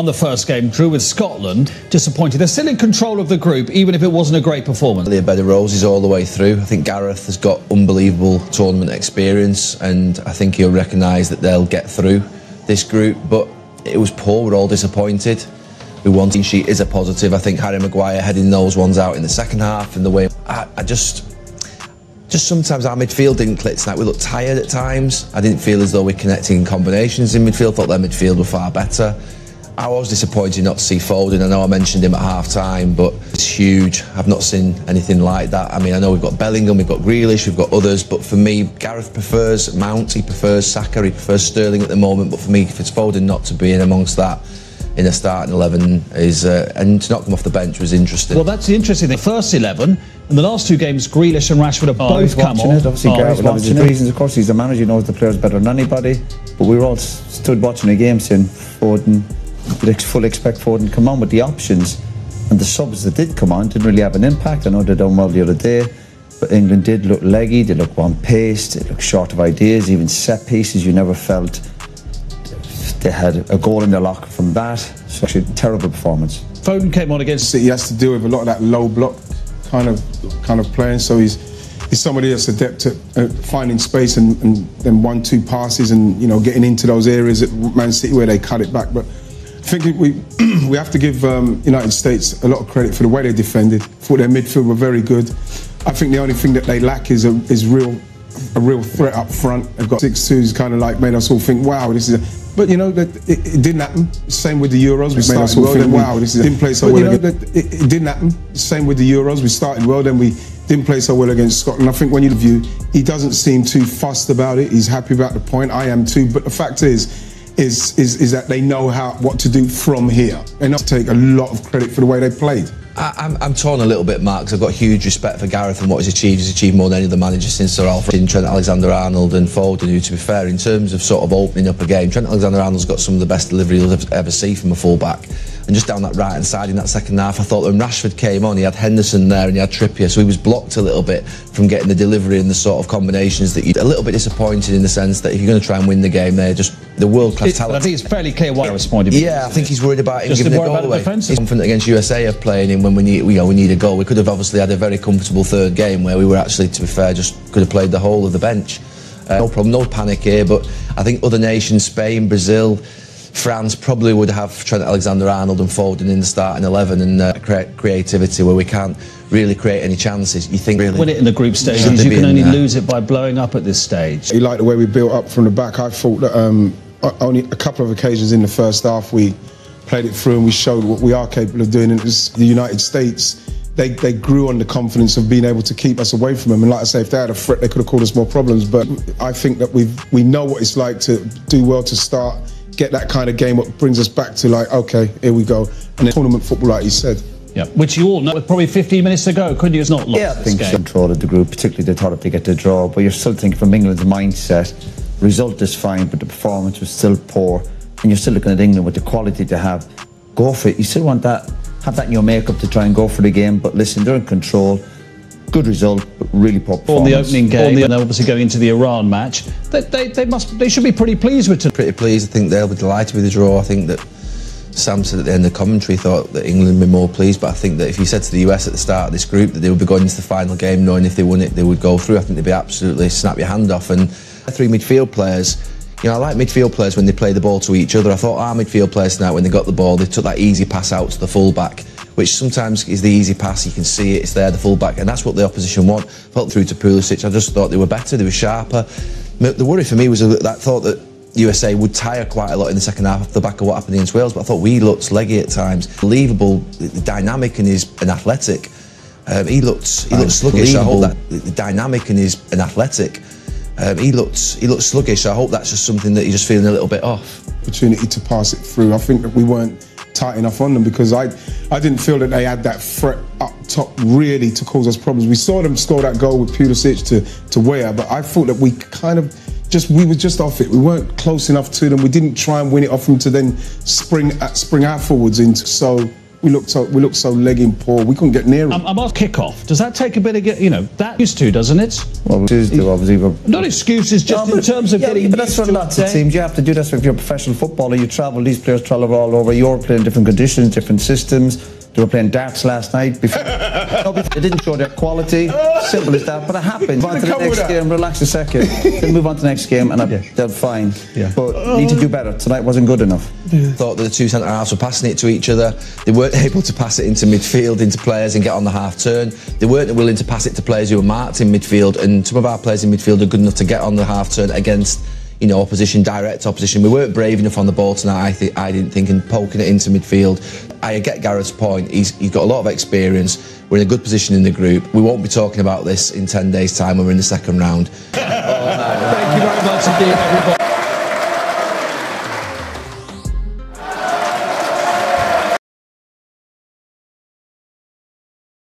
won the first game, drew with Scotland. Disappointed. They're still in control of the group, even if it wasn't a great performance. A bed of roses all the way through. I think Gareth has got unbelievable tournament experience, and I think he'll recognise that they'll get through this group. But it was poor. We're all disappointed. We want clean sheet is a positive. I think Harry Maguire heading those ones out in the second half, and the way I just sometimes our midfield didn't click tonight. We looked tired at times. I didn't feel as though we're connecting in combinations in midfield. Thought their midfield were far better. I was disappointed not to see Foden. I know I mentioned him at half-time, but it's huge. I've not seen anything like that. I mean, I know we've got Bellingham, we've got Grealish, we've got others, but for me, Gareth prefers Mount, he prefers Saka, he prefers Sterling at the moment, but for me, if it's Foden not to be in amongst that in a starting 11 is, and to not come off the bench was interesting. Well, that's the interesting thing. The first 11, and the last two games, Grealish and Rashford have both come on. Obviously, Gareth will have his reasons. Of course, he's the manager, he knows the players better than anybody, but we were all stood watching the game saying, Foden, you'd fully expect Foden to come on with the options, and the subs that did come on didn't really have an impact. I know they done well the other day, but England did look leggy, they looked one-paced, they looked short of ideas, even set pieces you never felt they had a goal in their locker from that. So actually, terrible performance. Foden came on against. He has to deal with a lot of that low block kind of playing. So he's somebody that's adept at finding space and then 1-2 passes and getting into those areas at Man City where they cut it back. But I think we have to give United States a lot of credit for the way they defended. I thought their midfield were very good. I think the only thing that they lack is a real threat up front. They've got 6-2s, kind of like made us all think, wow, this is a... But it didn't happen. Same with the Euros. We started well, then wow, this is didn't play so well. It didn't happen. Same with the Euros. We started well, then we didn't play so well against Scotland. I think when you view, he doesn't seem too fussed about it. He's happy about the point. I am too. But the fact is that they know what to do from here. They not take a lot of credit for the way they played. I'm torn a little bit, Mark, because I've got huge respect for Gareth and what he's achieved. He's achieved more than any other manager since Sir Alfred, Trent Alexander-Arnold and Foden, who, to be fair, in terms of sort of opening up a game, Trent Alexander-Arnold's got some of the best delivery you'll ever see from a full-back. And just down that right-hand side in that second half, I thought when Rashford came on, he had Henderson there and he had Trippier, so he was blocked a little bit from getting the delivery and the sort of combinations that you're a little bit disappointed in the sense that if you're going to try and win the game, they're just the world-class talent. I think it's fairly clear why I responded. Yeah, I think he's worried about him giving the goal away. He's confident against USA of playing him when we need a goal. We could have obviously had a very comfortable third game where we were actually, to be fair, just could have played the whole of the bench. No problem, no panic here, but I think other nations, Spain, Brazil, France probably would have Trent Alexander-Arnold and Foden in the starting 11 and creativity where we can't really create any chances. You think really win it in the group stages, you can only lose it by blowing up at this stage. He liked the way we built up from the back. I thought that only a couple of occasions in the first half we played it through and we showed what we are capable of doing. And it was the United States. They grew on the confidence of being able to keep us away from them. And like I say, if they had a threat, they could have caused us more problems. But I think that we know what it's like to do well to start, get that kind of game, what brings us back to like, okay, here we go. And then tournament football, like you said. Yeah, which you all know with probably 15 minutes to go, couldn't you? It's not lost. Yeah, I think control of the group, particularly they thought if they get the draw. But you're still thinking from England's mindset, result is fine, but the performance was still poor. And you're still looking at England with the quality to have. Go for it. You still want that, have that in your makeup to try and go for the game. But listen, they're in control. Good result, but really poor performance. On the opening game, and they're obviously going into the Iran match. They should be pretty pleased with it. Pretty pleased. I think they'll be delighted with the draw. I think that Sam said at the end of the commentary thought that England would be more pleased, but I think that if you said to the US at the start of this group that they would be going into the final game knowing if they won it they would go through, I think they'd be absolutely snap your hand off. And three midfield players, I like midfield players when they play the ball to each other. I thought our midfield players tonight, when they got the ball, they took that easy pass out to the full-back, which sometimes is the easy pass, you can see it, it's there, the full-back, and that's what the opposition want. Felt through to Pulisic, I just thought they were better, they were sharper. The worry for me was that I thought that USA would tire quite a lot in the second half off the back of what happened against Wales, but I thought we looked leggy at times. Believable, dynamic and athletic. He looked sluggish. I hope that the dynamic and athletic. He looked sluggish. I hope that's just something that you're just feeling a little bit off. Opportunity to pass it through. I think that we weren't tight enough on them because I didn't feel that they had that threat up top really to cause us problems. We saw them score that goal with Pulisic to Weah, but I thought that we were just off it. We weren't close enough to them. We didn't try and win it off them to then spring our forwards into. So we looked so legging poor. We couldn't get near him. I'm off kick-off. Does that take a bit of that used to, doesn't it? Well, obviously. Not excuses, just in terms of getting. But that's what lots of teams. You have to do this if you're a professional footballer. You travel. These players travel all over. You're playing different conditions, different systems. They were playing darts last night. They didn't show their quality. Simple as that. But it happened. Move on to the next game. Relax a second. Then move on to the next game, and they're fine. Yeah. But need to do better. Tonight wasn't good enough. Thought that the two centre halves were passing it to each other. They weren't able to pass it into midfield, into players, and get on the half turn. They weren't willing to pass it to players who were marked in midfield. And some of our players in midfield are good enough to get on the half turn against, opposition, direct opposition. We weren't brave enough on the ball tonight, I didn't think, and poking it into midfield. I get Gareth's point. He's got a lot of experience. We're in a good position in the group. We won't be talking about this in 10 days' time when we're in the second round. Thank you very much indeed, everybody.